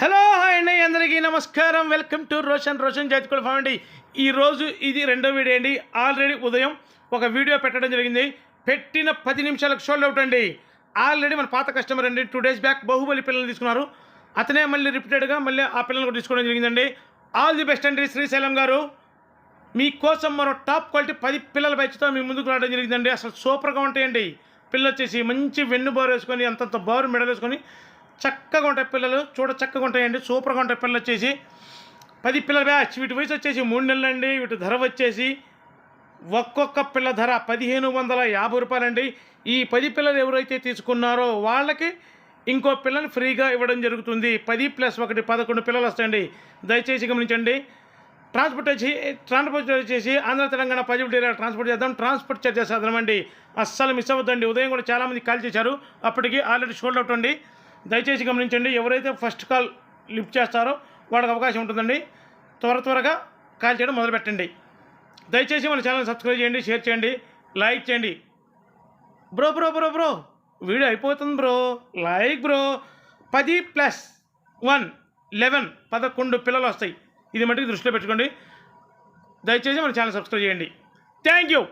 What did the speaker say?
Hello hi అండి, అందరికీ నమస్కారం. వెల్కమ్ టు రోషన్ జాతికుల ఫామ్ అండి. ఈరోజు ఇది రెండో వీడియో అండి. ఆల్రెడీ ఉదయం ఒక వీడియో పెట్టడం జరిగింది. పెట్టిన 10 నిమిషాలకు షోల్డ్ అవుట్ అండి. ఆల్రెడీ మన పాత కస్టమర్ అండి 2 days బ్యాక్ బాహుబలి పిల్లలు తీసుకున్నారు. అతనే మళ్ళీ రిపీటెడ్గా మళ్ళీ ఆ పిల్లలు కూడా తీసుకోవడం జరిగిందండి. ఆల్ ది బెస్ట్ అండి శ్రీశైలం గారు. మీకోసం మరో టాప్ క్వాలిటీ 10 పిల్లల బ్యాచ్తో మీ ముందుకు రావడం జరిగిందండి. అసలు సూపర్గా ఉంటాయండి. పిల్లలు వచ్చేసి మంచి వెన్ను బారు వేసుకొని అంతంత బారు మెడలు వేసుకొని చక్కగా ఉంటాయి పిల్లలు. చక్కగా ఉంటాయండి. సూపర్గా ఉంటాయి పిల్లలు వచ్చేసి 10 పిల్లల బ్యాచ్. వీటి వయసు వచ్చేసి 3 నెలలు అండి. వీటి ధర వచ్చేసి ఒక్కొక్క పిల్ల ధర 1550 రూపాయలండి. ఈ 10 పిల్లలు ఎవరైతే తీసుకున్నారో వాళ్ళకి ఇంకో పిల్లని ఫ్రీగా ఇవ్వడం జరుగుతుంది. 10 + 1 11 పిల్లలు వస్తాయండి. దయచేసి గమనించండి. ట్రాన్స్పోర్ట్ వచ్చేసి Andhra Telangana possibility area transport చేద్దాం. ట్రాన్స్పోర్ట్ చార్జెస్ అదనమండి. అస్సలు మిస్ అవ్వద్దండి. ఉదయం కూడా చాలామంది కాల్ చేశారు. అప్పటికి ఆల్రెడీ షోల్డ్ అవుట్ అండి. దయచేసి గమనించండి. ఎవరైతే ఫస్ట్ కాల్ లిఫ్ట్ చేస్తారో వాళ్ళకి అవకాశం ఉంటుందండి. త్వరగా కాల్ చేయడం మొదలుపెట్టండి. దయచేసి మన ఛానల్ సబ్స్క్రైబ్ చేయండి, షేర్ చేయండి, లైక్ చేయండి. బ్రో వీడియో అయిపోతుంది బ్రో. Like bro. 10 + 1 11 పిల్లలు వస్తాయి. ఇది మటుకు దృష్టిలో పెట్టుకోండి. దయచేసి మన ఛానల్ సబ్స్క్రైబ్ చేయండి. Thank you.